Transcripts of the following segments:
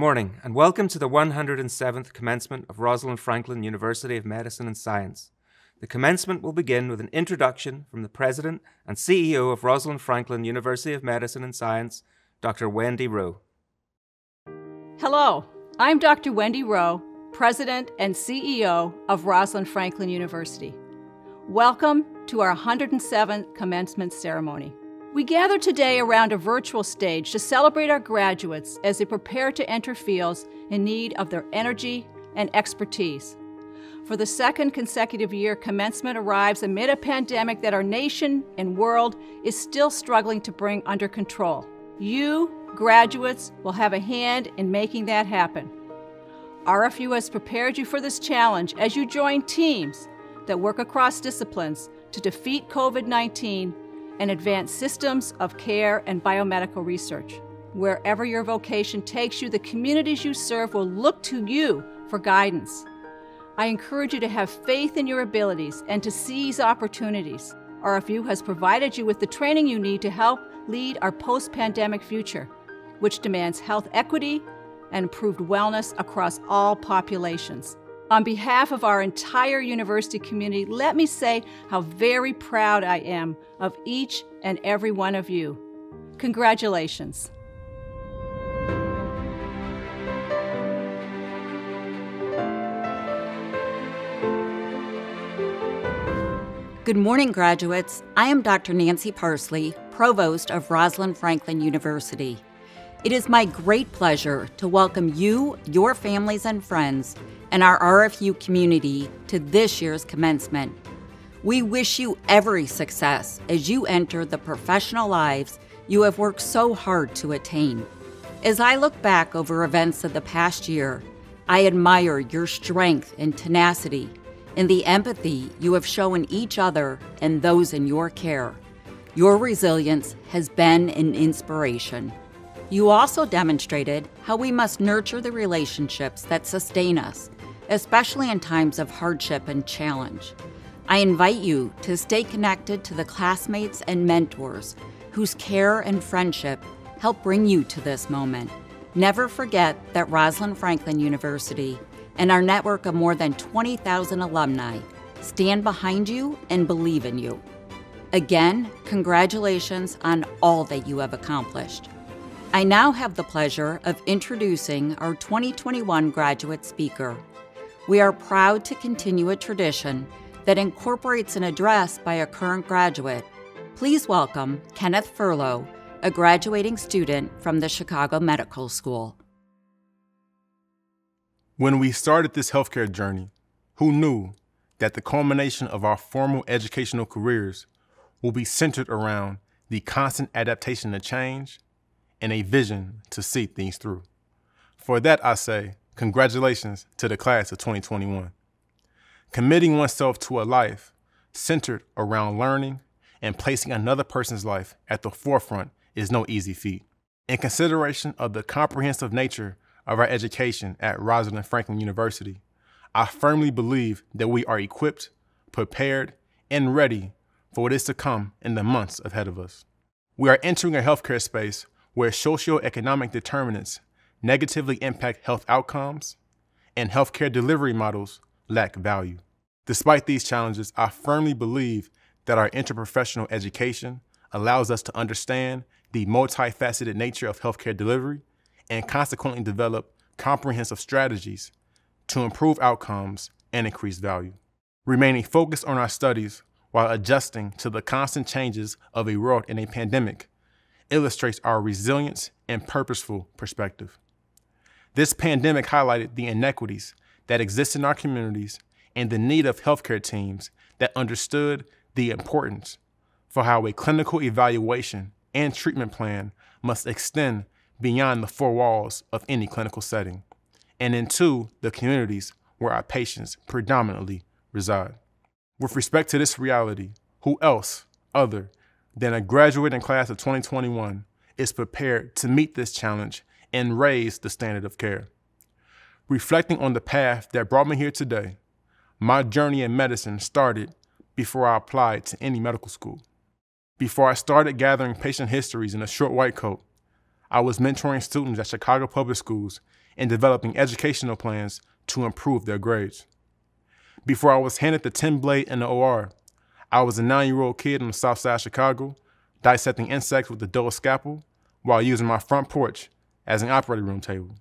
morning, and welcome to the 107th commencement of Rosalind Franklin University of Medicine and Science. The commencement will begin with an introduction from the President and CEO of Rosalind Franklin University of Medicine and Science, Dr. Wendy Rowe. Hello, I'm Dr. Wendy Rowe, President and CEO of Rosalind Franklin University. Welcome to our 107th commencement ceremony. We gather today around a virtual stage to celebrate our graduates as they prepare to enter fields in need of their energy and expertise. For the second consecutive year, commencement arrives amid a pandemic that our nation and world is still struggling to bring under control. You, graduates, will have a hand in making that happen. RFU has prepared you for this challenge as you join teams that work across disciplines to defeat COVID-19 and advance systems of care and biomedical research. Wherever your vocation takes you, the communities you serve will look to you for guidance. I encourage you to have faith in your abilities and to seize opportunities. RFU has provided you with the training you need to help lead our post-pandemic future, which demands health equity and improved wellness across all populations. On behalf of our entire university community, let me say how very proud I am of each and every one of you. Congratulations. Good morning, graduates. I am Dr. Nancy Parsley, Provost of Rosalind Franklin University. It is my great pleasure to welcome you, your families and friends, and our RFU community to this year's commencement. We wish you every success as you enter the professional lives you have worked so hard to attain. As I look back over events of the past year, I admire your strength and tenacity and the empathy you have shown each other and those in your care. Your resilience has been an inspiration. You also demonstrated how we must nurture the relationships that sustain us, especially in times of hardship and challenge. I invite you to stay connected to the classmates and mentors whose care and friendship help bring you to this moment. Never forget that Rosalind Franklin University and our network of more than 20,000 alumni stand behind you and believe in you. Again, congratulations on all that you have accomplished. I now have the pleasure of introducing our 2021 graduate speaker. We are proud to continue a tradition that incorporates an address by a current graduate. Please welcome Kenneth Furlow, a graduating student from the Chicago Medical School. When we started this healthcare journey, who knew that the culmination of our formal educational careers will be centered around the constant adaptation to change and a vision to see things through? For that, I say, congratulations to the class of 2021. Committing oneself to a life centered around learning and placing another person's life at the forefront is no easy feat. In consideration of the comprehensive nature of our education at Rosalind Franklin University, I firmly believe that we are equipped, prepared, and ready for what is to come in the months ahead of us. We are entering a healthcare space where socioeconomic determinants negatively impact health outcomes and healthcare delivery models lack value. Despite these challenges, I firmly believe that our interprofessional education allows us to understand the multifaceted nature of healthcare delivery and consequently develop comprehensive strategies to improve outcomes and increase value. Remaining focused on our studies while adjusting to the constant changes of a world in a pandemic illustrates our resilience and purposeful perspective. This pandemic highlighted the inequities that exist in our communities and the need of healthcare teams that understood the importance for how a clinical evaluation and treatment plan must extend beyond the four walls of any clinical setting and into the communities where our patients predominantly reside. With respect to this reality, who else other than a graduating class of 2021 is prepared to meet this challenge and raise the standard of care? Reflecting on the path that brought me here today, my journey in medicine started before I applied to any medical school. Before I started gathering patient histories in a short white coat, I was mentoring students at Chicago public schools and developing educational plans to improve their grades. Before I was handed the 10 blade in the OR, I was a 9-year-old kid on the south side of Chicago, dissecting insects with a dull scalpel while using my front porch as an operating room table.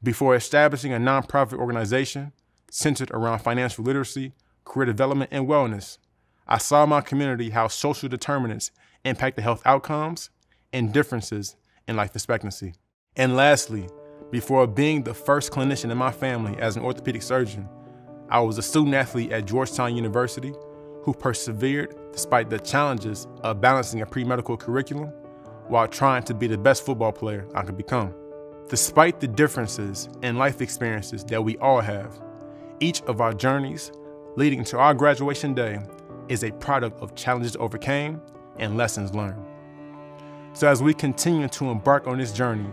Before establishing a nonprofit organization centered around financial literacy, career development, and wellness, I saw in my community how social determinants impact the health outcomes and differences in life expectancy. And lastly, before being the first clinician in my family as an orthopedic surgeon, I was a student athlete at Georgetown University who persevered despite the challenges of balancing a pre-medical curriculum while trying to be the best football player I could become. Despite the differences in life experiences that we all have, each of our journeys leading to our graduation day is a product of challenges overcame and lessons learned. So as we continue to embark on this journey,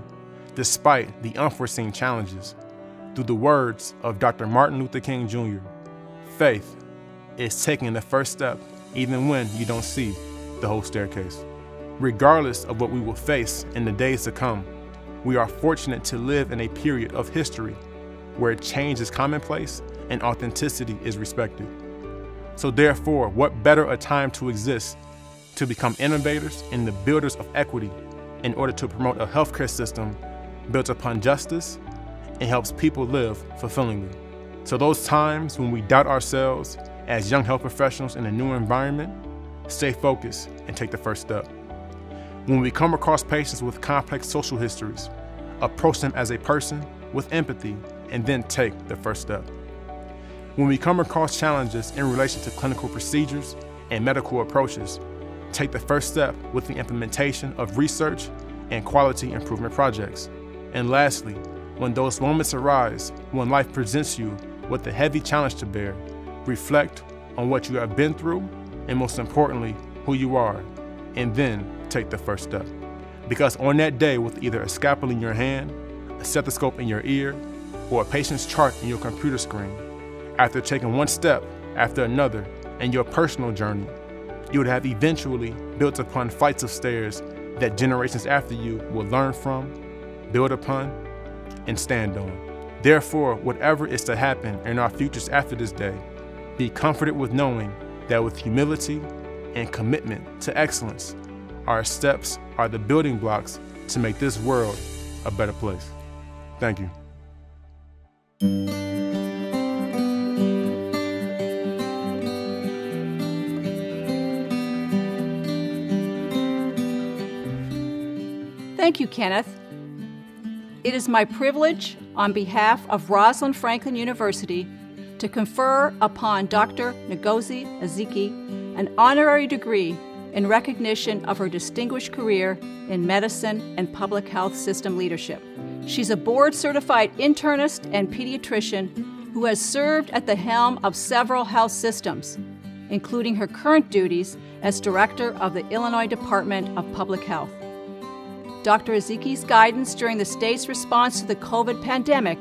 despite the unforeseen challenges, through the words of Dr. Martin Luther King Jr., faith is taking the first step even when you don't see the whole staircase. Regardless of what we will face in the days to come, we are fortunate to live in a period of history where change is commonplace and authenticity is respected. So therefore, what better a time to exist to become innovators and the builders of equity in order to promote a healthcare system built upon justice and helps people live fulfillingly. So those times when we doubt ourselves as young health professionals in a new environment, stay focused and take the first step. When we come across patients with complex social histories, approach them as a person with empathy and then take the first step. When we come across challenges in relation to clinical procedures and medical approaches, take the first step with the implementation of research and quality improvement projects. And lastly, when those moments arise, when life presents you with a heavy challenge to bear, reflect on what you have been through and most importantly, who you are, and then take the first step. Because on that day with either a scalpel in your hand, a stethoscope in your ear, or a patient's chart in your computer screen, after taking one step after another in your personal journey, you would have eventually built upon flights of stairs that generations after you will learn from, build upon, and stand on. Therefore, whatever is to happen in our futures after this day, be comforted with knowing that with humility and commitment to excellence, our steps are the building blocks to make this world a better place. Thank you. Thank you, Kenneth. It is my privilege, on behalf of Rosalind Franklin University, to confer upon Dr. Ngozi Ezike an honorary degree in recognition of her distinguished career in medicine and public health system leadership. She's a board-certified internist and pediatrician who has served at the helm of several health systems, including her current duties as director of the Illinois Department of Public Health. Dr. Ezike's guidance during the state's response to the COVID pandemic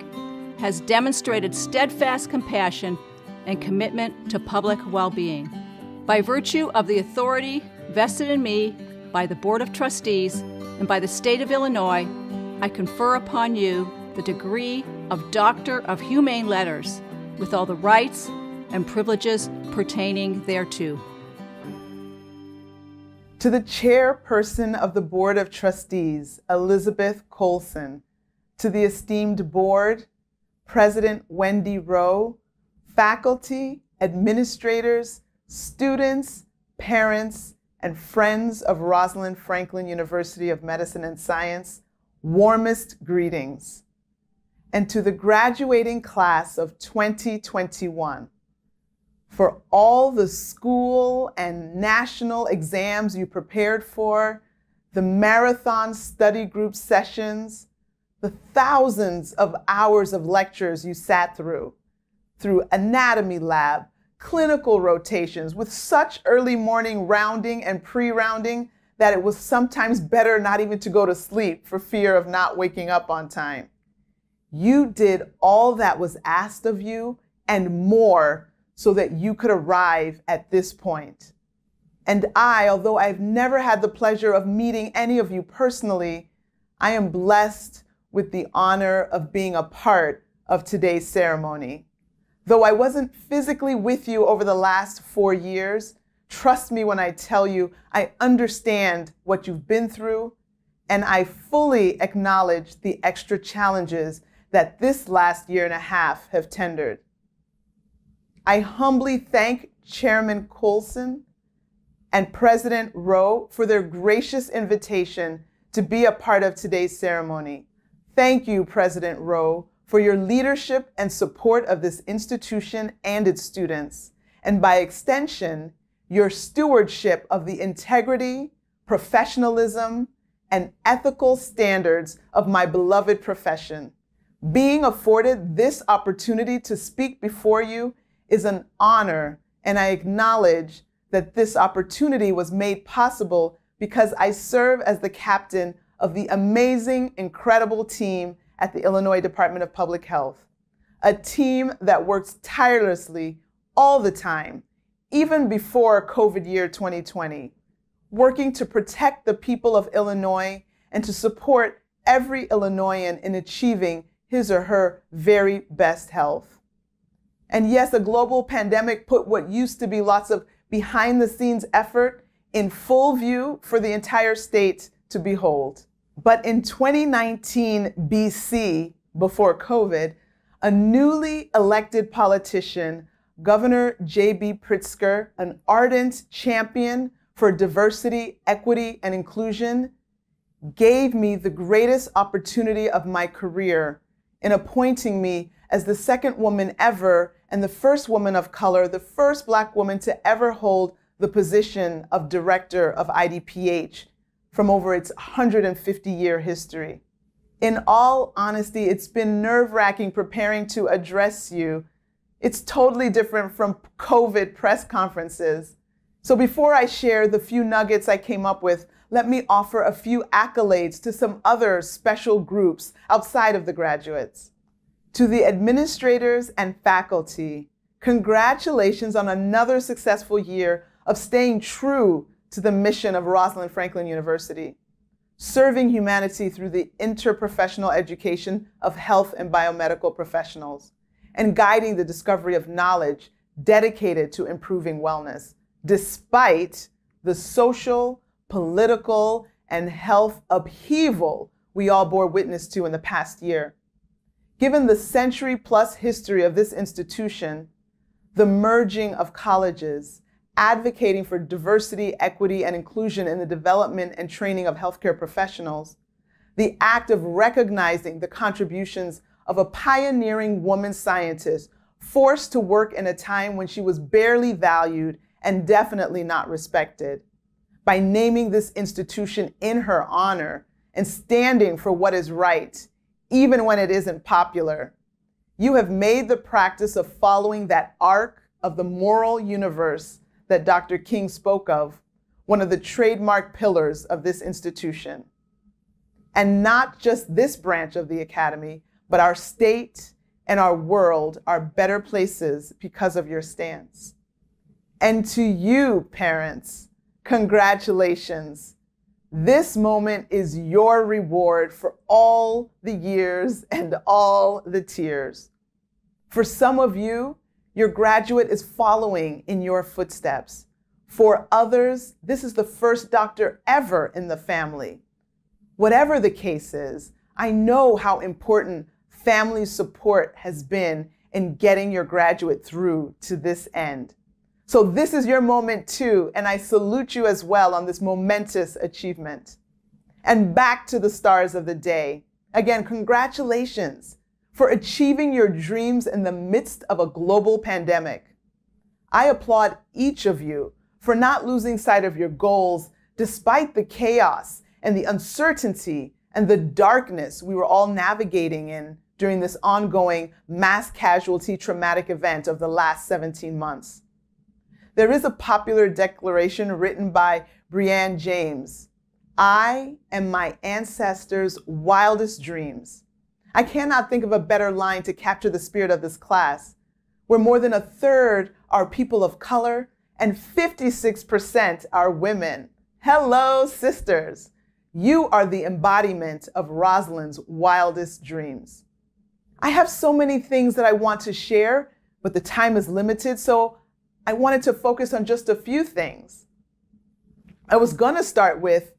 has demonstrated steadfast compassion and commitment to public well-being. By virtue of the authority vested in me by the Board of Trustees and by the state of Illinois, I confer upon you the degree of Doctor of Humane Letters with all the rights and privileges pertaining thereto. To the chairperson of the Board of Trustees, Elizabeth Colson, to the esteemed board, President Wendy Rowe, faculty, administrators, students, parents, and friends of Rosalind Franklin University of Medicine and Science, warmest greetings. And to the graduating class of 2021, for all the school and national exams you prepared for, the marathon study group sessions, the thousands of hours of lectures you sat through anatomy lab, clinical rotations with such early morning rounding and pre-rounding that it was sometimes better not even to go to sleep for fear of not waking up on time. You did all that was asked of you and more so that you could arrive at this point. And I, although I've never had the pleasure of meeting any of you personally, I am blessed with the honor of being a part of today's ceremony. Though I wasn't physically with you over the last 4 years, trust me when I tell you I understand what you've been through, and I fully acknowledge the extra challenges that this last year and a half have tendered. I humbly thank Chairman Coulson and President Rowe for their gracious invitation to be a part of today's ceremony. Thank you, President Rowe, for your leadership and support of this institution and its students, and by extension, your stewardship of the integrity, professionalism, and ethical standards of my beloved profession. Being afforded this opportunity to speak before you is an honor, and I acknowledge that this opportunity was made possible because I serve as the captain of the amazing, incredible team at the Illinois Department of Public Health, a team that works tirelessly all the time, even before COVID year 2020, working to protect the people of Illinois and to support every Illinoisan in achieving his or her very best health. And yes, a global pandemic put what used to be lots of behind-the-scenes effort in full view for the entire state to behold. But in 2019 BC, before COVID, a newly elected politician, Governor J.B. Pritzker, an ardent champion for diversity, equity, and inclusion, gave me the greatest opportunity of my career in appointing me as the second woman ever and the first woman of color, the first Black woman to ever hold the position of director of IDPH from over its 150-year history. In all honesty, it's been nerve-wracking preparing to address you. It's totally different from COVID press conferences. So before I share the few nuggets I came up with, let me offer a few accolades to some other special groups outside of the graduates. To the administrators and faculty, congratulations on another successful year of staying true to the mission of Rosalind Franklin University, serving humanity through the interprofessional education of health and biomedical professionals, and guiding the discovery of knowledge dedicated to improving wellness, despite the social, political, and health upheaval we all bore witness to in the past year. Given the century-plus history of this institution, the merging of colleges, advocating for diversity, equity, and inclusion in the development and training of healthcare professionals, the act of recognizing the contributions of a pioneering woman scientist forced to work in a time when she was barely valued and definitely not respected, by naming this institution in her honor and standing for what is right, even when it isn't popular. You have made the practice of following that arc of the moral universe that Dr. King spoke of, one of the trademark pillars of this institution. And not just this branch of the academy, but our state and our world are better places because of your stance. And to you, parents, congratulations. This moment is your reward for all the years and all the tears. For some of you, your graduate is following in your footsteps. For others, this is the first doctor ever in the family. Whatever the case is, I know how important family support has been in getting your graduate through to this end. So this is your moment too, and I salute you as well on this momentous achievement. And back to the stars of the day. Again, congratulations for achieving your dreams in the midst of a global pandemic. I applaud each of you for not losing sight of your goals despite the chaos and the uncertainty and the darkness we were all navigating in during this ongoing mass casualty traumatic event of the last 17 months. There is a popular declaration written by Brianne James. I am my ancestors' wildest dreams. I cannot think of a better line to capture the spirit of this class, where more than a third are people of color and 56% are women. Hello, sisters. You are the embodiment of Rosalind's wildest dreams. I have so many things that I want to share, but the time is limited, so I wanted to focus on just a few things. I was going to start with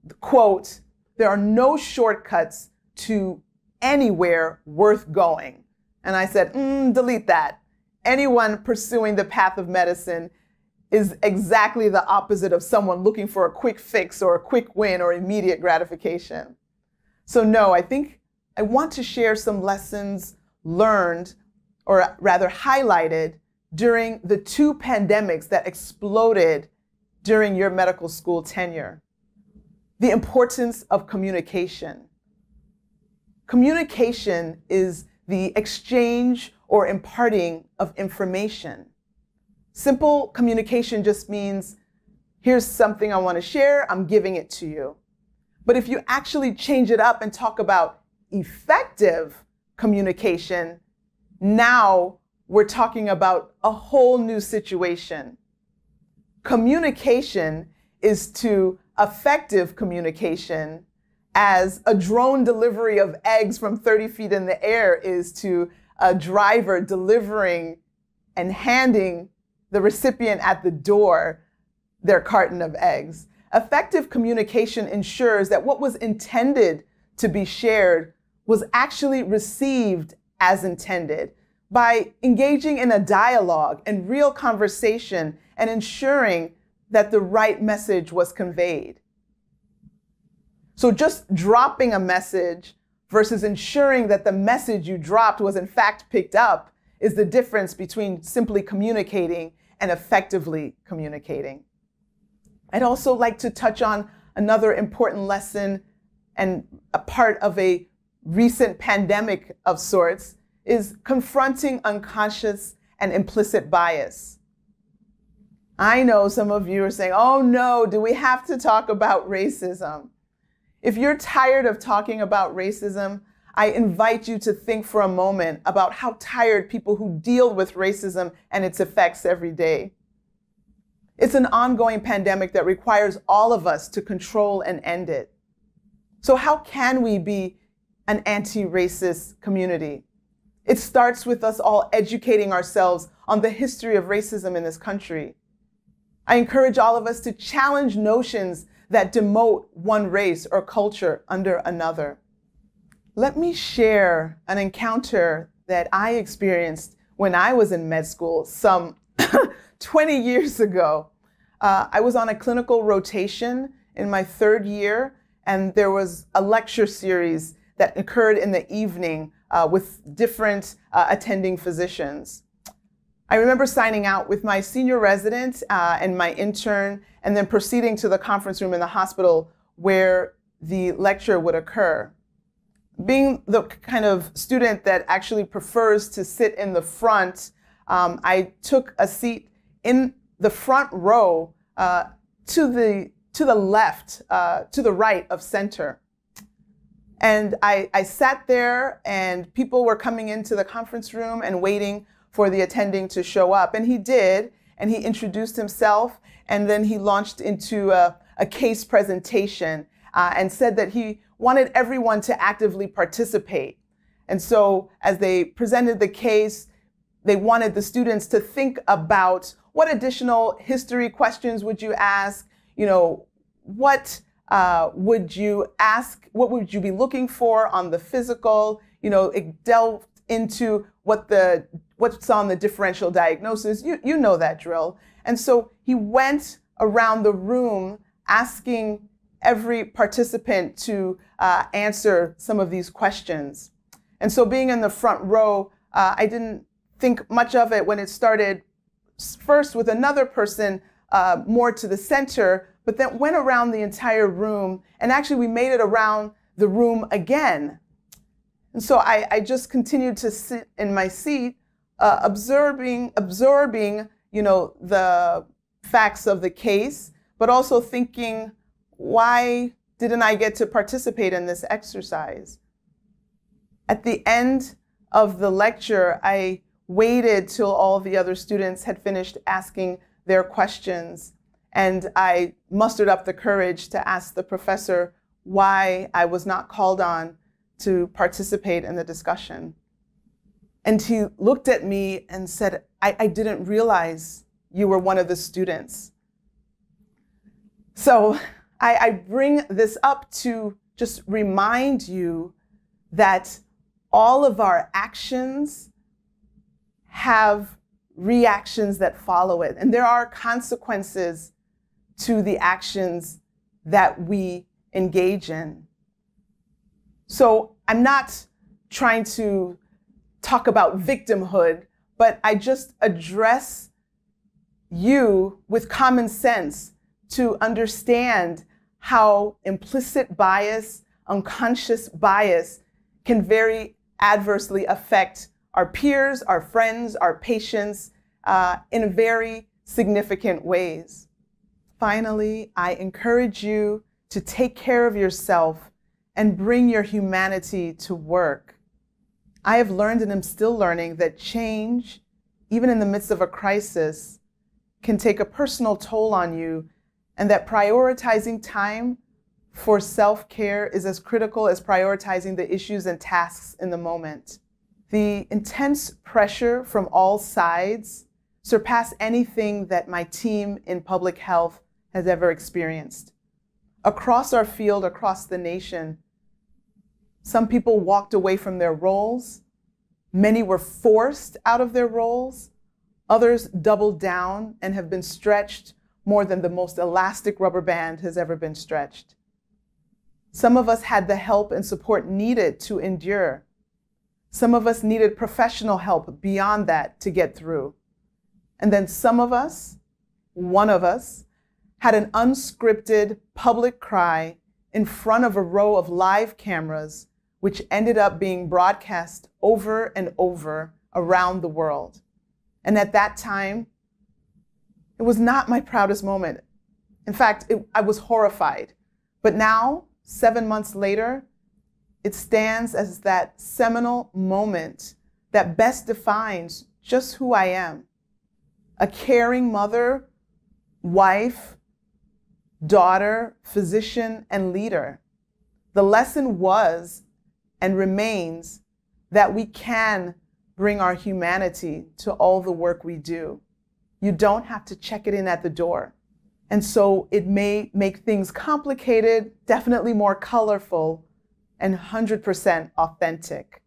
the quote, "There are no shortcuts to anywhere worth going." And I said, delete that. Anyone pursuing the path of medicine is exactly the opposite of someone looking for a quick fix or a quick win or immediate gratification. So no, I think I want to share some lessons learned, or rather highlighted, during the two pandemics that exploded during your medical school tenure. The importance of communication. Communication is the exchange or imparting of information. Simple communication just means, here's something I want to share, I'm giving it to you. But if you actually change it up and talk about effective communication, now we're talking about a whole new situation. Communication is to effective communication as a drone delivery of eggs from 30 feet in the air is to a driver delivering and handing the recipient at the door their carton of eggs. Effective communication ensures that what was intended to be shared was actually received as intended by engaging in a dialogue and real conversation and ensuring that the right message was conveyed. So just dropping a message versus ensuring that the message you dropped was in fact picked up is the difference between simply communicating and effectively communicating. I'd also like to touch on another important lesson and a part of a recent pandemic of sorts is confronting unconscious and implicit bias. I know some of you are saying, oh no, do we have to talk about racism? If you're tired of talking about racism, I invite you to think for a moment about how tired people who deal with racism and its effects every day. It's an ongoing pandemic that requires all of us to control and end it. So how can we be an anti-racist community? It starts with us all educating ourselves on the history of racism in this country. I encourage all of us to challenge notions that demote one race or culture under another. Let me share an encounter that I experienced when I was in med school some 20 years ago. I was on a clinical rotation in my third year, and there was a lecture series that occurred in the evening with different attending physicians. I remember signing out with my senior resident and my intern, and then proceeding to the conference room in the hospital where the lecture would occur. Being the kind of student that actually prefers to sit in the front, I took a seat in the front row to the left, to the right of center. And I sat there, and people were coming into the conference room and waiting for the attending to show up. And he did, and he introduced himself, and then he launched into a case presentation and said that he wanted everyone to actively participate. And so as they presented the case, they wanted the students to think about what additional history questions would you ask, what would you ask, what would you be looking for on the physical, it delved into what's on the differential diagnosis. You know that drill. And so he went around the room asking every participant to answer some of these questions. And so being in the front row, I didn't think much of it when it started first with another person more to the center, but then went around the entire room, and actually we made it around the room again. And so I just continued to sit in my seat, absorbing, the facts of the case, but also thinking, why didn't I get to participate in this exercise? At the end of the lecture, I waited till all the other students had finished asking their questions, and I mustered up the courage to ask the professor why I was not called on to participate in the discussion. And he looked at me and said, I didn't realize you were one of the students. So I bring this up to just remind you that all of our actions have reactions that follow it. And there are consequences to the actions that we engage in. So I'm not trying to talk about victimhood, but I just address you with common sense to understand how implicit bias, unconscious bias can very adversely affect our peers, our friends, our patients in very significant ways. Finally, I encourage you to take care of yourself and bring your humanity to work. I have learned and am still learning that change, even in the midst of a crisis, can take a personal toll on you, and that prioritizing time for self-care is as critical as prioritizing the issues and tasks in the moment. The intense pressure from all sides surpass anything that my team in public health has ever experienced. Across our field, across the nation, some people walked away from their roles. Many were forced out of their roles. Others doubled down and have been stretched more than the most elastic rubber band has ever been stretched. Some of us had the help and support needed to endure. Some of us needed professional help beyond that to get through. And then some of us, one of us, had an unscripted public cry in front of a row of live cameras, which ended up being broadcast over and over around the world. And at that time, it was not my proudest moment. In fact, I was horrified. But now, 7 months later, it stands as that seminal moment that best defines just who I am. A caring mother, wife, daughter, physician, and leader. The lesson was and remains that we can bring our humanity to all the work we do. You don't have to check it in at the door. And so it may make things complicated, definitely more colorful, and 100% authentic.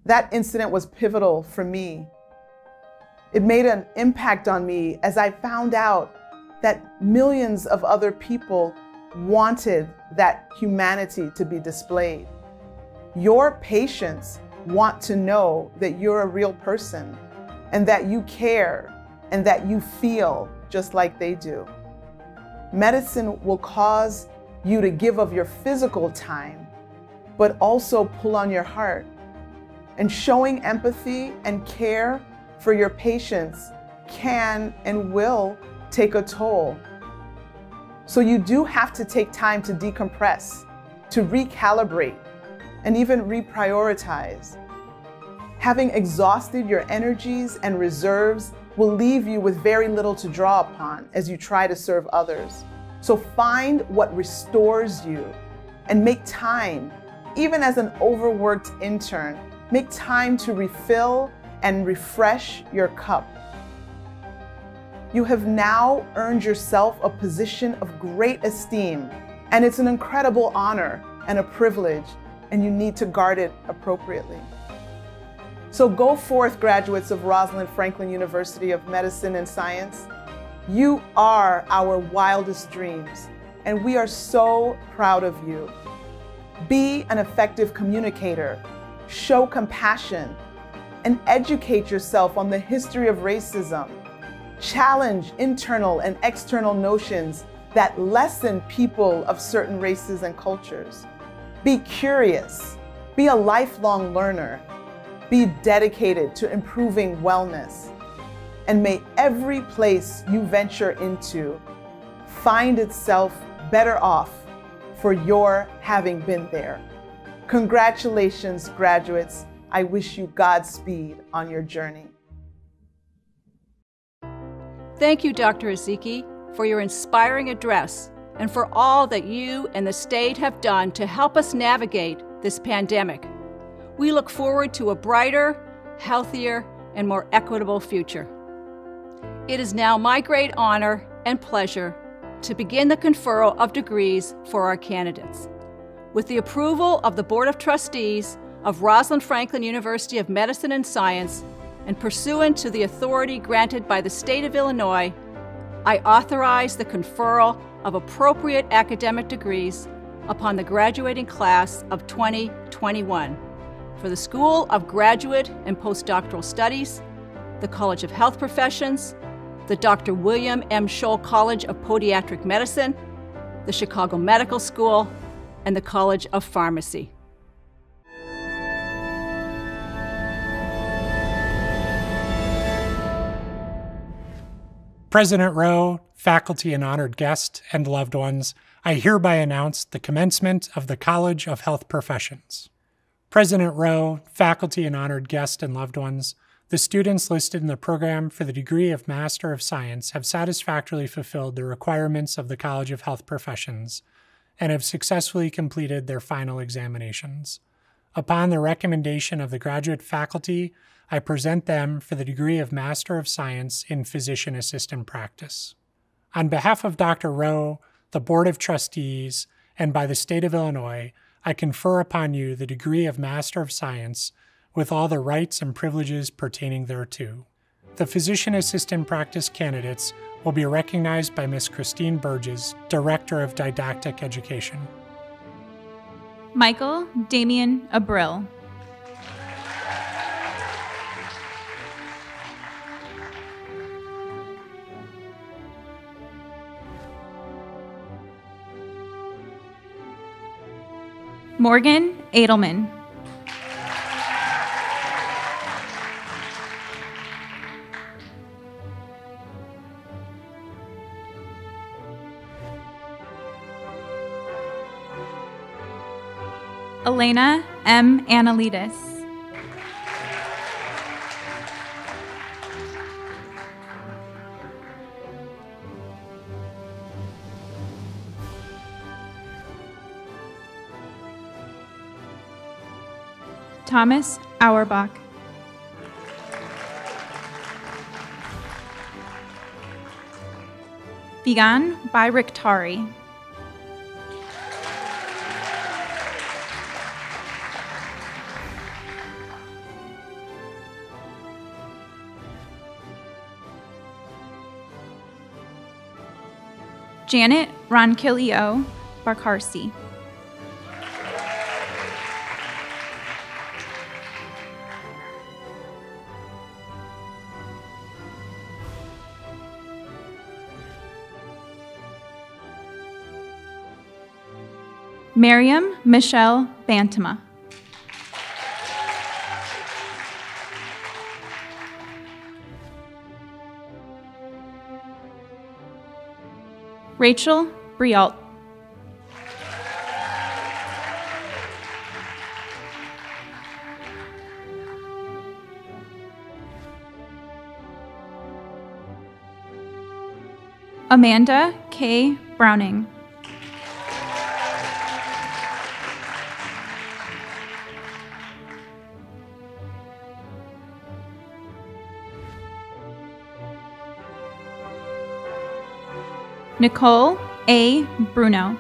That incident was pivotal for me. It made an impact on me as I found out that millions of other people wanted that humanity to be displayed. Your patients want to know that you're a real person and that you care and that you feel just like they do. Medicine will cause you to give of your physical time, but also pull on your heart. And showing empathy and care for your patients can and will take a toll. So you do have to take time to decompress, to recalibrate, and even reprioritize. Having exhausted your energies and reserves will leave you with very little to draw upon as you try to serve others. So find what restores you and make time, even as an overworked intern, make time to refill and refresh your cup. You have now earned yourself a position of great esteem, and it's an incredible honor and a privilege, and you need to guard it appropriately. So go forth, graduates of Rosalind Franklin University of Medicine and Science. You are our wildest dreams, and we are so proud of you. Be an effective communicator, show compassion, and educate yourself on the history of racism. Challenge internal and external notions that lessen people of certain races and cultures. Be curious, be a lifelong learner, be dedicated to improving wellness, and may every place you venture into find itself better off for your having been there. Congratulations, graduates. I wish you Godspeed on your journey. Thank you, Dr. Ezeki, for your inspiring address and for all that you and the state have done to help us navigate this pandemic. We look forward to a brighter, healthier, and more equitable future. It is now my great honor and pleasure to begin the conferral of degrees for our candidates. With the approval of the Board of Trustees of Rosalind Franklin University of Medicine and Science, and pursuant to the authority granted by the state of Illinois, I authorize the conferral of appropriate academic degrees upon the graduating class of 2021 for the School of Graduate and Postdoctoral Studies, the College of Health Professions, the Dr. William M. Scholl College of Podiatric Medicine, the Chicago Medical School, and the College of Pharmacy. President Rowe, faculty and honored guests, and loved ones, I hereby announce the commencement of the College of Health Professions. President Rowe, faculty and honored guests, and loved ones, the students listed in the program for the degree of Master of Science have satisfactorily fulfilled the requirements of the College of Health Professions and have successfully completed their final examinations. Upon the recommendation of the graduate faculty, I present them for the degree of Master of Science in Physician Assistant Practice. On behalf of Dr. Rowe, the Board of Trustees, and by the State of Illinois, I confer upon you the degree of Master of Science with all the rights and privileges pertaining thereto. The Physician Assistant Practice candidates will be recognized by Ms. Christine Burgess, Director of Didactic Education. Michael Damian Abril. Morgan Edelman. Elena M. Annalidis. Thomas Auerbach. Vigan Bayriktari. Janet Ronkilio Barkarsi. Miriam Michelle Bantama. Rachel Brialt. Amanda K. Browning. Nicole A. Bruno.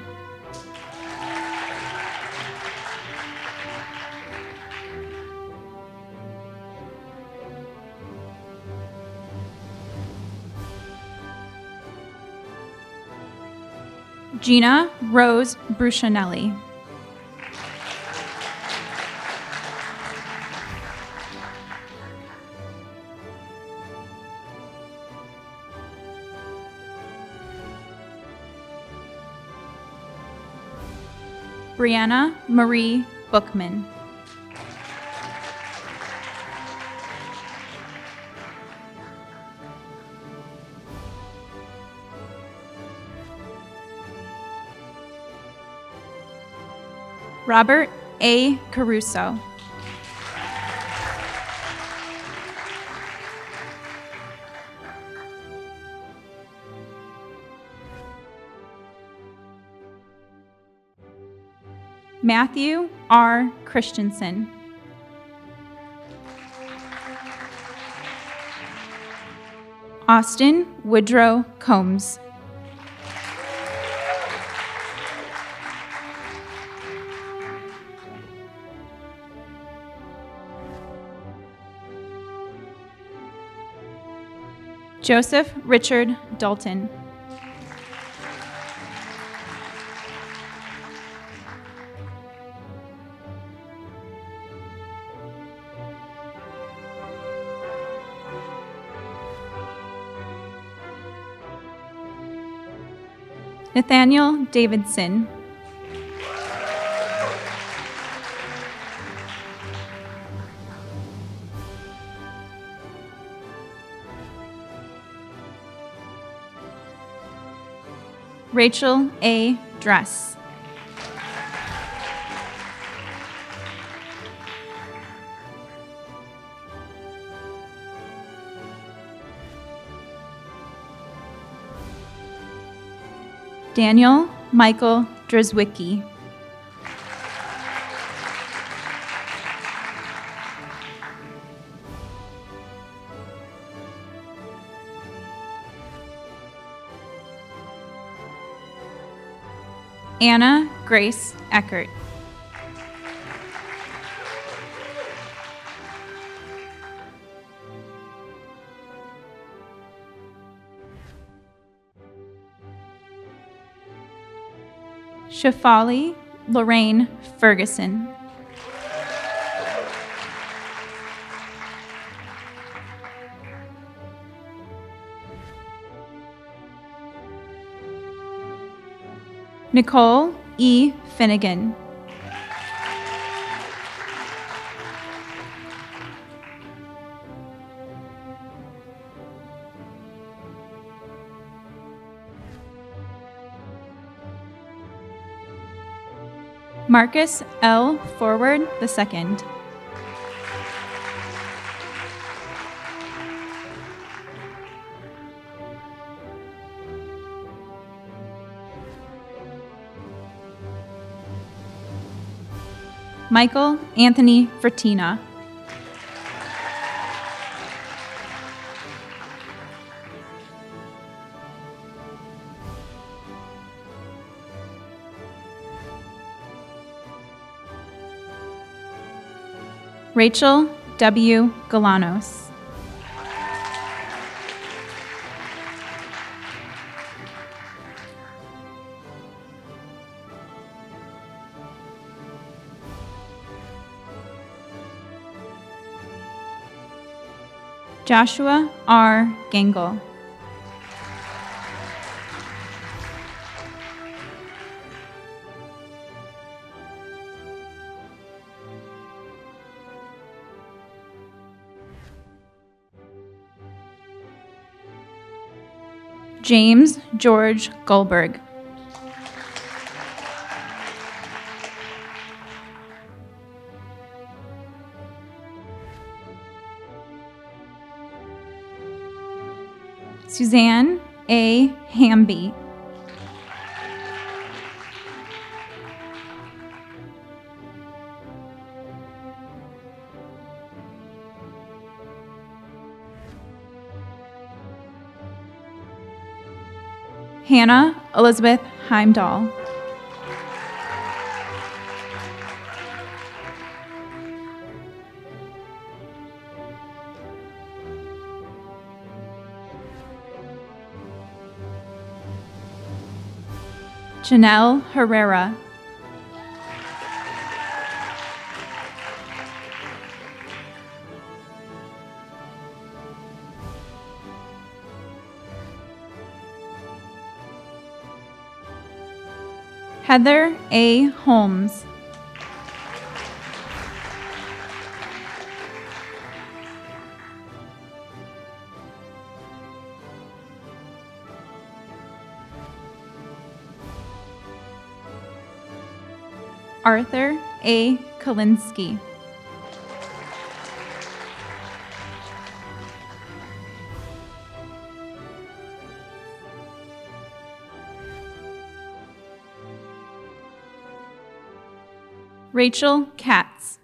Gina Rose Bruscinelli. Brianna Marie Bookman. Robert A. Caruso. Matthew R. Christensen. Austin Woodrow Combs. Joseph Richard Dalton. Nathaniel Davidson. Rachel A. Dress. Daniel Michael Drzwicki. Anna Grace Eckert. Shafali Lorraine Ferguson. Nicole E. Finnegan. Marcus L. Forward II. Michael Anthony Fertina. Rachel W. Galanos. Joshua R. Gangle. James George Goldberg. Suzanne A. Hamby. Hannah Elizabeth Heimdahl. Janelle Herrera. Heather A. Holmes. Arthur A. Kalinsky. Rachel Katz.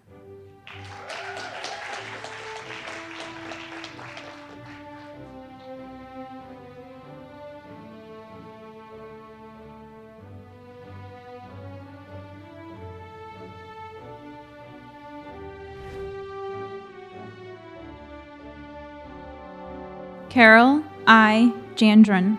Carol I. Jandron.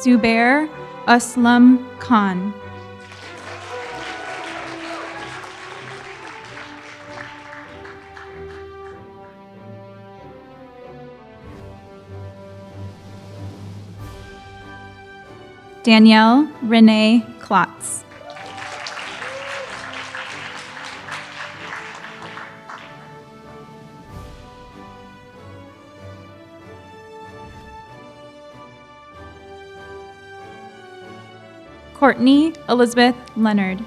Zubair Aslam Khan. Danielle Renee Klotz. Courtney Elizabeth Leonard.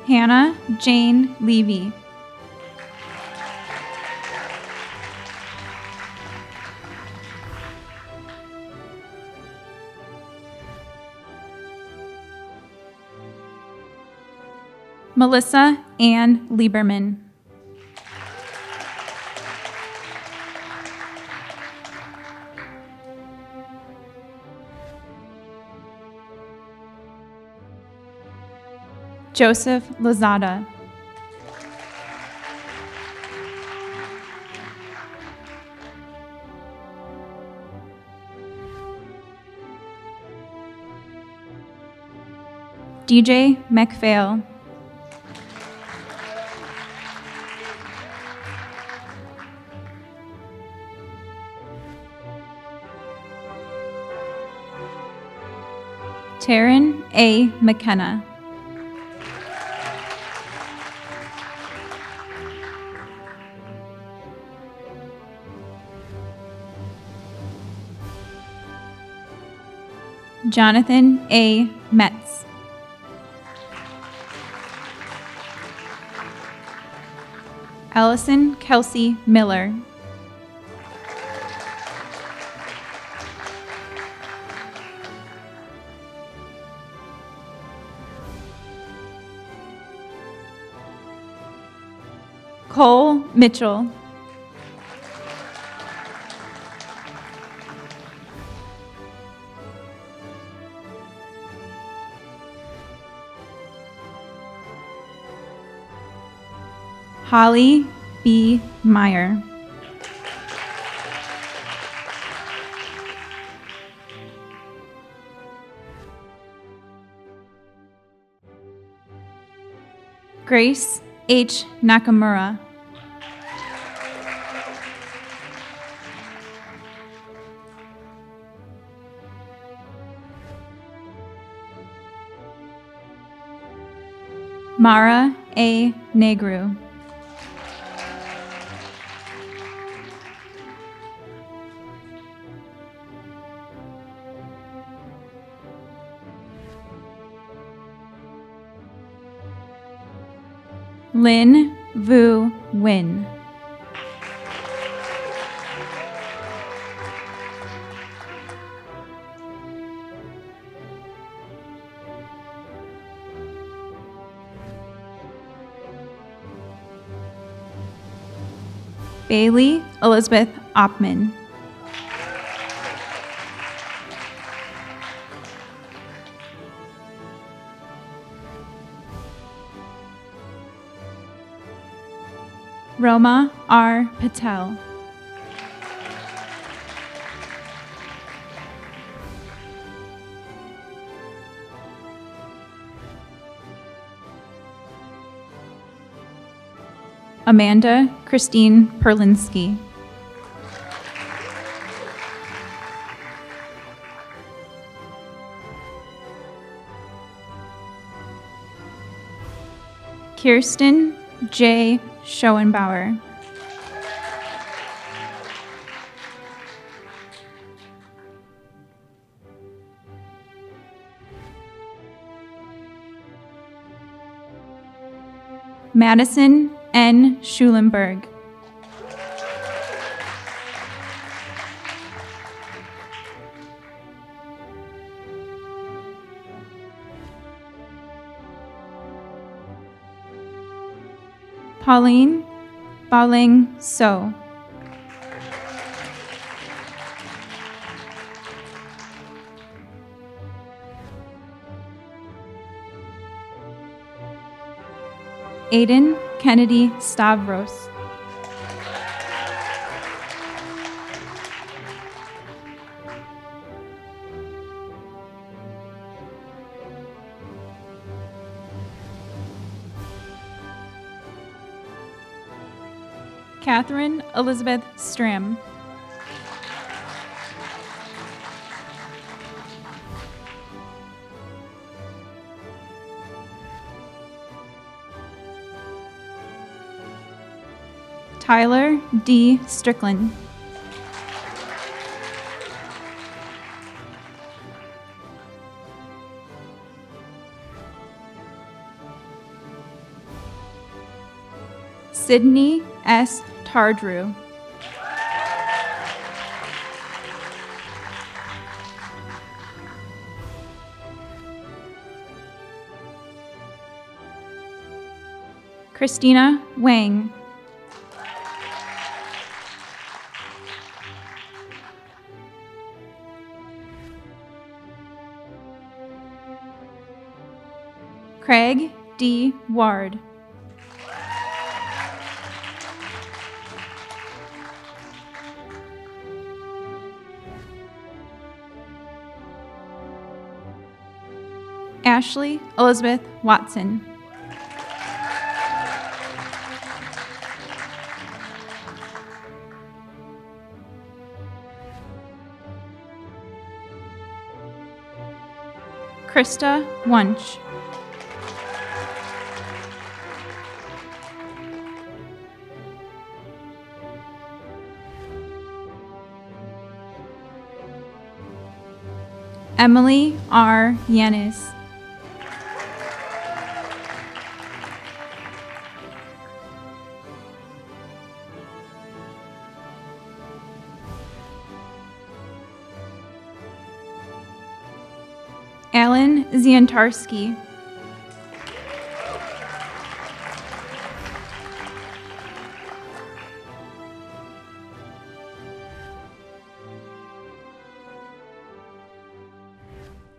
Hannah Jane Levy. Melissa Ann Lieberman. Joseph Lozada. DJ McPhail. Taryn A. McKenna. Jonathan A. Metz. Allison Kelsey Miller. Cole Mitchell. Holly B. Meyer. Grace H. Nakamura. Mara A. Negru. Lin Vu Win. Bailey Elizabeth Oppman. Roma R. Patel. Amanda Christine Perlinsky. Kirsten J. Schoenbauer. Madison N. Schulenberg. Pauline Baling So. Aiden Kennedy Stavros. Catherine Elizabeth Stram. Tyler D. Strickland. Sydney S. Tardrew. Christina Wang. Craig D. Ward. Ashley Elizabeth Watson. Krista Wunsch. Emily R. Yanis. Alan Ziantarski.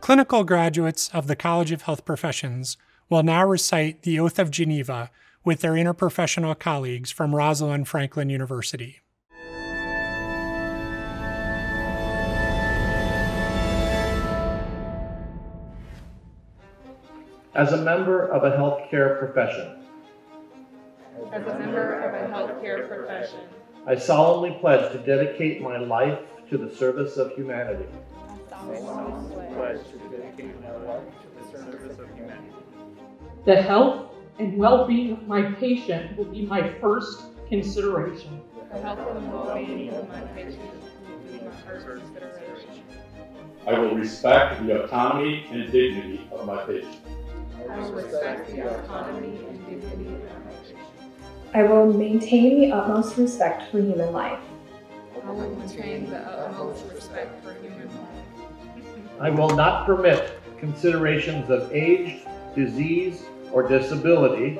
Clinical graduates of the College of Health Professions will now recite the Oath of Geneva with their interprofessional colleagues from Rosalind Franklin University. As a member of a healthcare profession. I solemnly pledge to dedicate my life to the service of humanity. The health and well-being of my patient will be my first consideration. I will respect the autonomy and dignity of my patient. I will maintain the utmost respect for human life. I will not permit considerations of age, disease, or disability.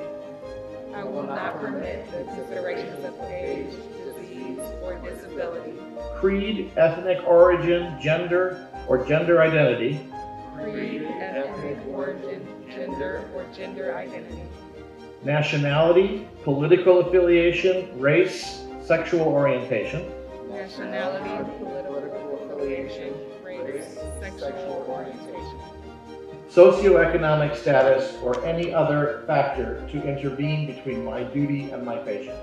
Creed, ethnic origin, gender, or gender identity. Nationality, political affiliation, race, sexual orientation. Socioeconomic status or any other factor to intervene between my duty and my patient.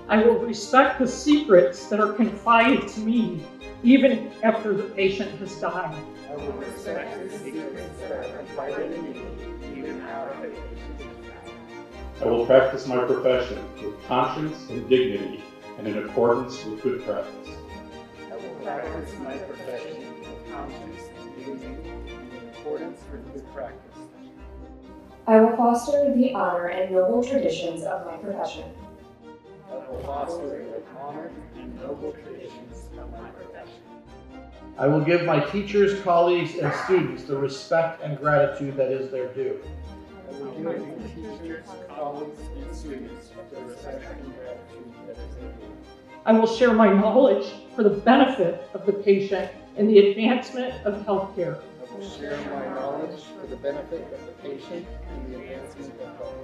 I will respect the secrets that are confided to me, even after the patient has died. I will practice my profession with conscience and dignity and in accordance with good practice. I will practice my profession with conscience duty and in accordance with good practice. I will foster the honor and noble traditions of my profession. I will foster the honor and noble traditions of my profession. I will give my teachers, colleagues, and students the respect and gratitude that is their due. I will give my teachers, colleagues, and students the respect and gratitude that is their due. I will share my knowledge for the benefit of the patient and the advancement of healthcare. I will share my knowledge for the benefit of the patient and the advancement of health.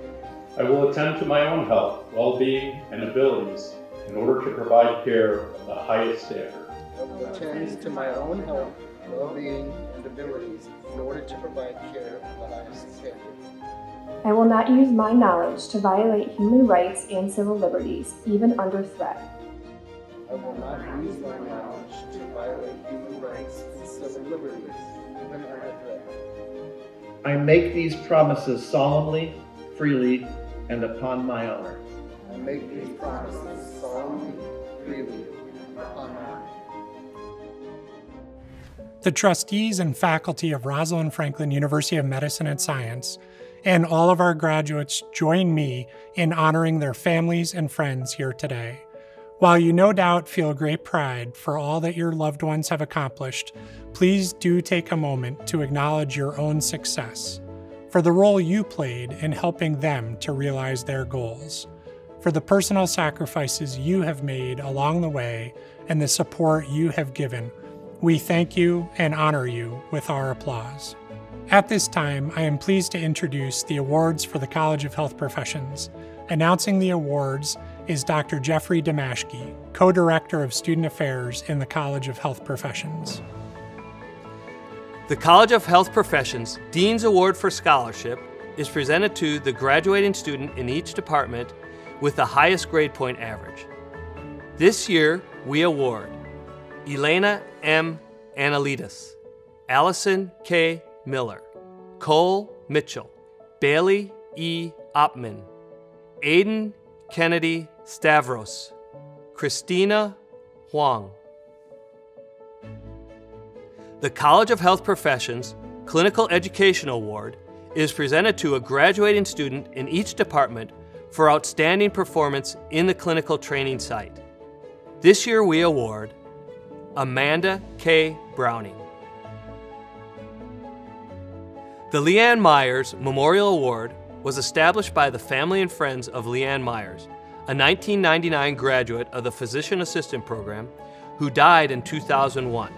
I will attend to my own health, well-being, and abilities in order to provide care of the highest standard. I will attend to my own health, well-being, and abilities in order to provide care of the highest standard. I will not use my knowledge to violate human rights and civil liberties, even under threat. I will not use my knowledge to violate human rights and civil liberties, even under threat. I make these promises solemnly, freely, and upon my honor. I make these promises solemnly, freely, and upon my honor. The trustees and faculty of Rosalind Franklin University of Medicine and Science and all of our graduates join me in honoring their families and friends here today. While you no doubt feel great pride for all that your loved ones have accomplished, please do take a moment to acknowledge your own success, for the role you played in helping them to realize their goals, for the personal sacrifices you have made along the way and the support you have given. We thank you and honor you with our applause. At this time, I am pleased to introduce the awards for the College of Health Professions. Announcing the awards is Dr. Jeffrey Damashki, Co-Director of Student Affairs in the College of Health Professions. The College of Health Professions Dean's Award for Scholarship is presented to the graduating student in each department with the highest grade point average. This year, we award Elena M. Analidis, Allison K. Miller, Cole Mitchell, Bailey E. Opman, Aiden Kennedy Stavros, Christina Huang. The College of Health Professions Clinical Education Award is presented to a graduating student in each department for outstanding performance in the clinical training site. This year we award Amanda K. Browning. The Leanne Myers Memorial Award was established by the family and friends of Leanne Myers, a 1999 graduate of the Physician Assistant Program who died in 2001.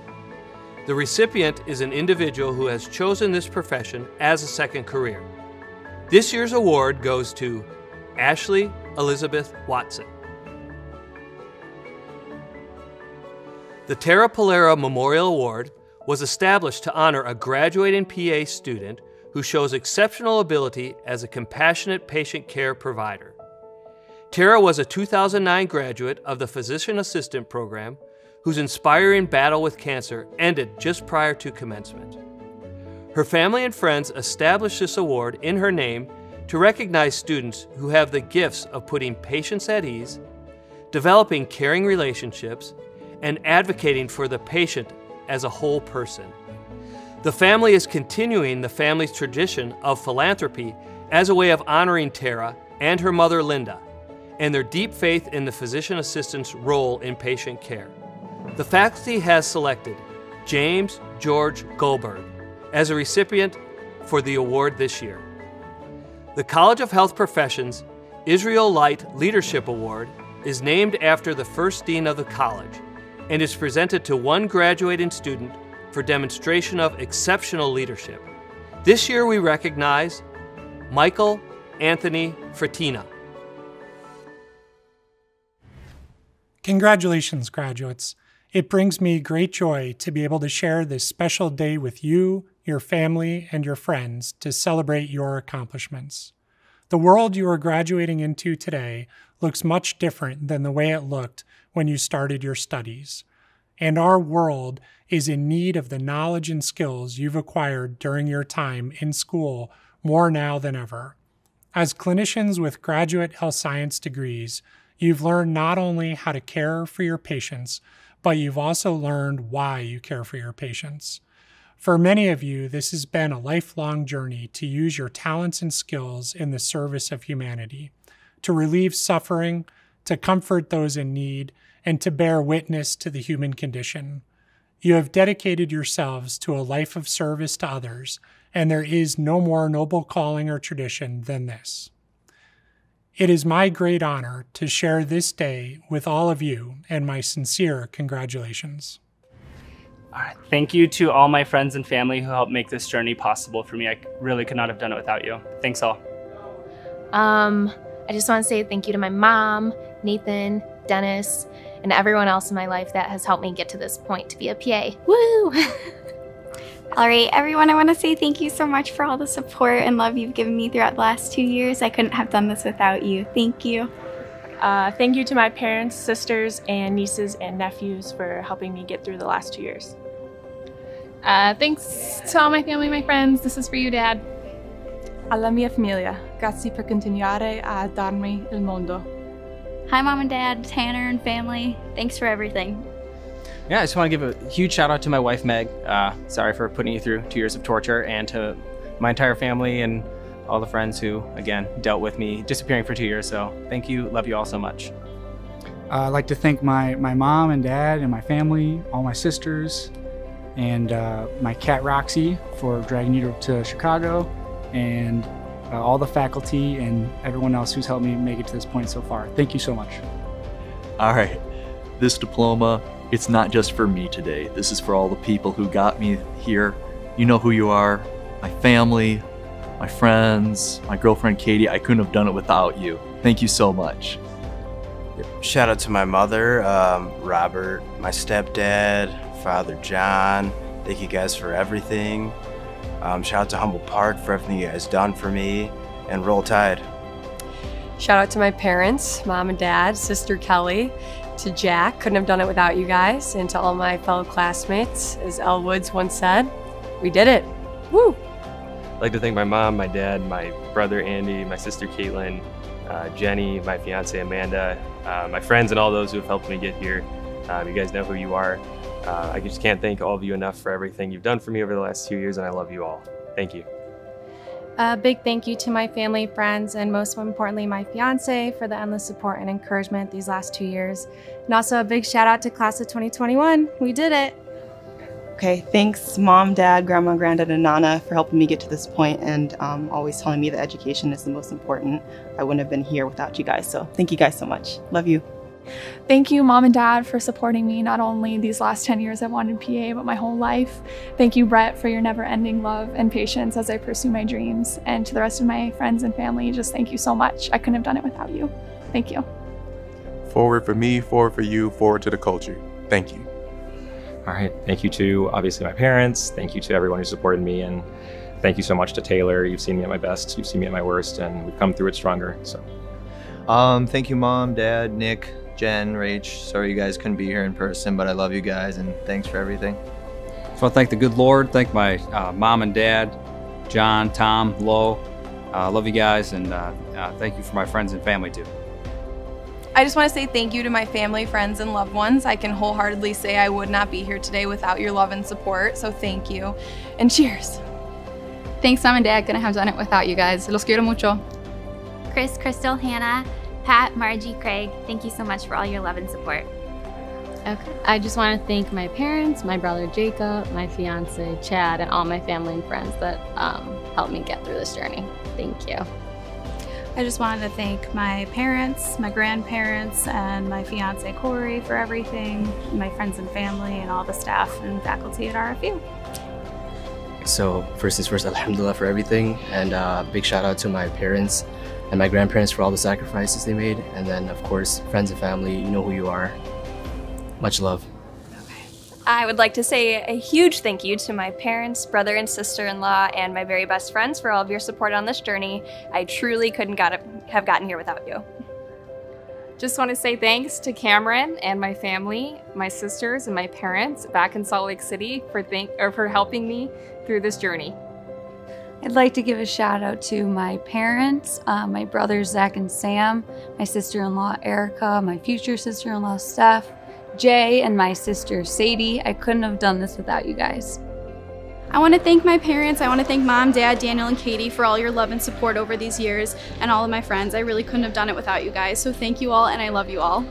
The recipient is an individual who has chosen this profession as a second career. This year's award goes to Ashley Elizabeth Watson. The Tara Polera Memorial Award was established to honor a graduating PA student who shows exceptional ability as a compassionate patient care provider. Tara was a 2009 graduate of the Physician Assistant Program whose inspiring battle with cancer ended just prior to commencement. Her family and friends established this award in her name to recognize students who have the gifts of putting patients at ease, developing caring relationships, and advocating for the patient as a whole person. The family is continuing the family's tradition of philanthropy as a way of honoring Tara and her mother Linda, and their deep faith in the physician assistant's role in patient care. The faculty has selected James George Goldberg as a recipient for the award this year. The College of Health Professions Israel Light Leadership Award is named after the first dean of the college and is presented to one graduating student for demonstration of exceptional leadership. This year we recognize Michael Anthony Fratina. Congratulations, graduates. It brings me great joy to be able to share this special day with you, your family, and your friends to celebrate your accomplishments. The world you are graduating into today looks much different than the way it looked when you started your studies. And our world is in need of the knowledge and skills you've acquired during your time in school more now than ever. As clinicians with graduate health science degrees, you've learned not only how to care for your patients, but you've also learned why you care for your patients. For many of you, this has been a lifelong journey to use your talents and skills in the service of humanity, to relieve suffering, to comfort those in need, and to bear witness to the human condition. You have dedicated yourselves to a life of service to others, and there is no more noble calling or tradition than this. It is my great honor to share this day with all of you, and my sincere congratulations. All right. Thank you to all my friends and family who helped make this journey possible for me. I really could not have done it without you. Thanks all. I just want to say thank you to my mom, Nathan, Dennis, and everyone else in my life that has helped me get to this point to be a PA. Woo! All right, everyone, I want to say thank you so much for all the support and love you've given me throughout the last 2 years. I couldn't have done this without you. Thank you. Thank you to my parents, sisters, and nieces and nephews for helping me get through the last 2 years. Thanks to all my family, my friends. This is for you, Dad. Alla mia famiglia, grazie per continuare a darmi il mondo. Hi, Mom and Dad, Tanner and family. Thanks for everything. Yeah, I just want to give a huge shout out to my wife, Meg. Sorry for putting you through 2 years of torture, and to my entire family and all the friends who, again, dealt with me disappearing for 2 years. So thank you. Love you all so much. I'd like to thank my mom and dad and my family, all my sisters, and my cat Roxy for dragging you to Chicago, and all the faculty and everyone else who's helped me make it to this point so far. Thank you so much. All right, this diploma, it's not just for me today. This is for all the people who got me here. You know who you are, my family, my friends, my girlfriend Katie. I couldn't have done it without you. Thank you so much. Shout out to my mother, Robert, my stepdad, Father John. Thank you guys for everything. Shout out to Humboldt Park for everything you guys done for me, and Roll Tide. Shout out to my parents, Mom and Dad, Sister Kelly, to Jack, couldn't have done it without you guys, and to all my fellow classmates. As Elle Woods once said, we did it. Woo! I'd like to thank my mom, my dad, my brother Andy, my sister Caitlin, Jenny, my fiance Amanda, my friends and all those who have helped me get here. You guys know who you are. I just can't thank all of you enough for everything you've done for me over the last 2 years, and I love you all. Thank you. A big thank you to my family, friends, and most importantly, my fiance for the endless support and encouragement these last 2 years. And also a big shout out to class of 2021. We did it. Okay, thanks Mom, Dad, Grandma, Granddad, and Nana for helping me get to this point, and always telling me that education is the most important. I wouldn't have been here without you guys, so thank you guys so much. Love you. Thank you, Mom and Dad, for supporting me not only these last 10 years I wanted PA, but my whole life. Thank you, Brett, for your never-ending love and patience as I pursue my dreams. And to the rest of my friends and family, just thank you so much. I couldn't have done it without you. Thank you. Forward for me, forward for you, forward to the culture. Thank you. All right, thank you to obviously my parents. Thank you to everyone who supported me, and thank you so much to Taylor. You've seen me at my best, you've seen me at my worst, and we've come through it stronger. So, thank you, Mom, Dad, Nick, Jen, Rach. Sorry you guys couldn't be here in person, but I love you guys, and thanks for everything. So I thank the good Lord, thank my mom and dad, John, Tom, Lo. Love you guys, and thank you for my friends and family too. I just want to say thank you to my family, friends, and loved ones. I can wholeheartedly say I would not be here today without your love and support, so thank you, and cheers. Thanks, Mom and Dad. Couldn't have done it without you guys. Los quiero mucho. Chris, Crystal, Hannah, Pat, Margie, Craig, thank you so much for all your love and support. Okay. I just want to thank my parents, my brother Jacob, my fiance Chad, and all my family and friends that helped me get through this journey. Thank you. I just wanted to thank my parents, my grandparents, and my fiance Corey for everything, my friends and family, and all the staff and faculty at RFU. So first things first, alhamdulillah for everything, and big shout out to my parents and my grandparents for all the sacrifices they made, and then of course friends and family, you know who you are. Much love. I would like to say a huge thank you to my parents, brother and sister-in-law, and my very best friends for all of your support on this journey. I truly couldn't have gotten here without you. Just want to say thanks to Cameron and my family, my sisters and my parents back in Salt Lake City for helping me through this journey. I'd like to give a shout out to my parents, my brothers Zach and Sam, my sister-in-law Erica, my future sister-in-law Steph, Jay, and my sister Sadie. I couldn't have done this without you guys. I want to thank my parents. I want to thank Mom, Dad, Daniel, and Katie for all your love and support over these years, and all of my friends. I really couldn't have done it without you guys, so thank you all, and I love you all.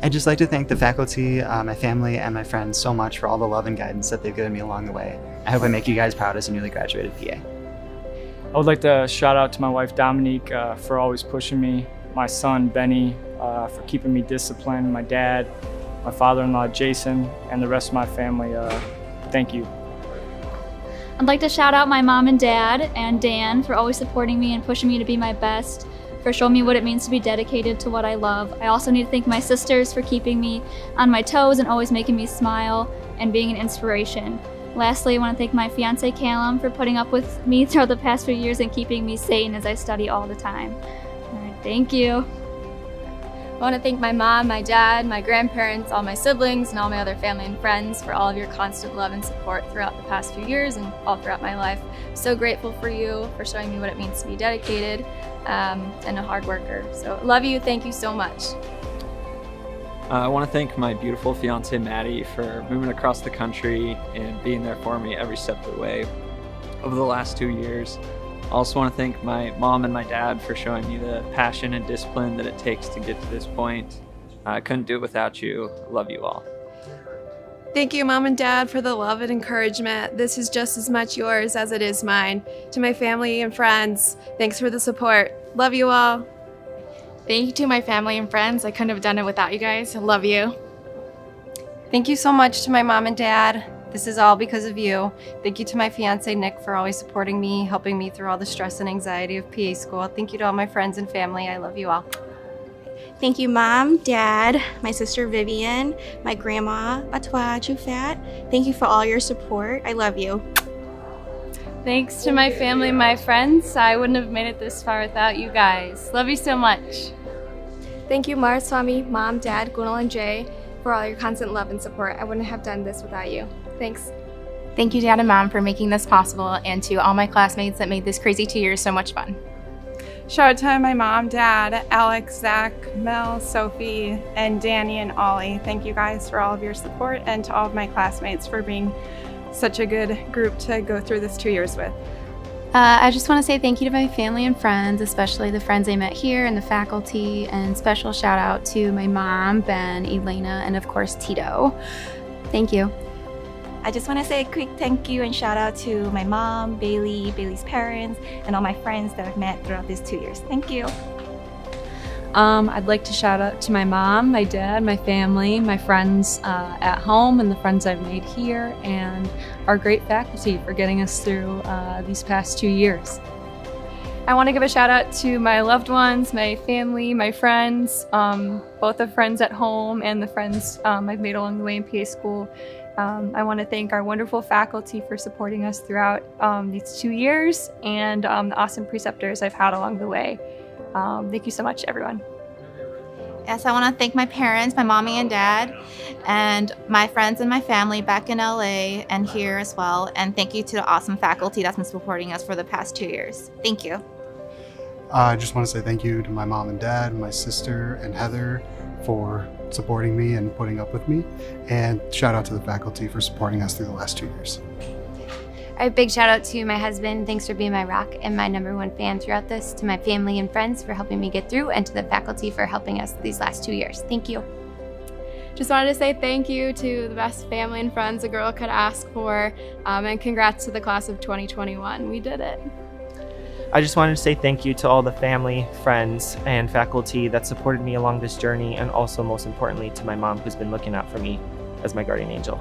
I'd just like to thank the faculty, my family, and my friends so much for all the love and guidance that they've given me along the way. I hope I make you guys proud as a newly graduated PA. I would like to shout out to my wife Dominique for always pushing me, my son Benny for keeping me disciplined, my dad, my father-in-law Jason, and the rest of my family. Thank you. I'd like to shout out my mom and dad and Dan for always supporting me and pushing me to be my best, for showing me what it means to be dedicated to what I love. I also need to thank my sisters for keeping me on my toes and always making me smile and being an inspiration. Lastly, I want to thank my fiance Callum for putting up with me throughout the past few years and keeping me sane as I study all the time. All right, thank you. I want to thank my mom, my dad, my grandparents, all my siblings, and all my other family and friends for all of your constant love and support throughout the past few years and all throughout my life. I'm so grateful for you for showing me what it means to be dedicated and a hard worker. So love you, thank you so much. I want to thank my beautiful fiance Maddie for moving across the country and being there for me every step of the way over the last 2 years. I also want to thank my mom and my dad for showing me the passion and discipline that it takes to get to this point. I couldn't do it without you. I love you all. Thank you, Mom and Dad, for the love and encouragement. This is just as much yours as it is mine. To my family and friends, thanks for the support. Love you all. Thank you to my family and friends. I couldn't have done it without you guys. I love you. Thank you so much to my mom and dad. This is all because of you. Thank you to my fiance Nick for always supporting me, helping me through all the stress and anxiety of PA school. Thank you to all my friends and family. I love you all. Thank you, Mom, Dad, my sister Vivian, my grandma, Batwa Chufat. Thank you for all your support. I love you. Thanks to my family and my friends. I wouldn't have made it this far without you guys. Love you so much. Thank you, Marswami, Mom, Dad, Gunal, and Jay, for all your constant love and support. I wouldn't have done this without you. Thanks. Thank you, Dad and Mom, for making this possible, and to all my classmates that made this crazy 2 years so much fun. Shout out to my mom, Dad, Alex, Zach, Mel, Sophie, and Danny and Ollie. Thank you guys for all of your support, and to all of my classmates for being such a good group to go through this 2 years with. I just want to say thank you to my family and friends, especially the friends I met here and the faculty, and special shout out to my mom, Ben, Elena, and of course Tito. Thank you. I just want to say a quick thank you and shout out to my mom, Bailey, Bailey's parents, and all my friends that I've met throughout these 2 years. Thank you. I'd like to shout out to my mom, my dad, my family, my friends at home, and the friends I've made here, and our great faculty for getting us through these past 2 years. I want to give a shout out to my loved ones, my family, my friends, both the friends at home and the friends I've made along the way in PA school. I want to thank our wonderful faculty for supporting us throughout these 2 years, and the awesome preceptors I've had along the way. Thank you so much, everyone. Yes, I want to thank my parents, my mommy and dad, and my friends and my family back in LA and here as well. And thank you to the awesome faculty that's been supporting us for the past 2 years. Thank you. I just want to say thank you to my mom and dad, my sister and Heather for supporting me and putting up with me. And shout out to the faculty for supporting us through the last 2 years. A big shout out to my husband. Thanks for being my rock and my #1 fan throughout this. To my family and friends for helping me get through, and to the faculty for helping us these last 2 years. Thank you. Just wanted to say thank you to the best family and friends a girl could ask for, and congrats to the class of 2021. We did it. I just wanted to say thank you to all the family, friends, and faculty that supported me along this journey, and also most importantly to my mom, who's been looking out for me as my guardian angel.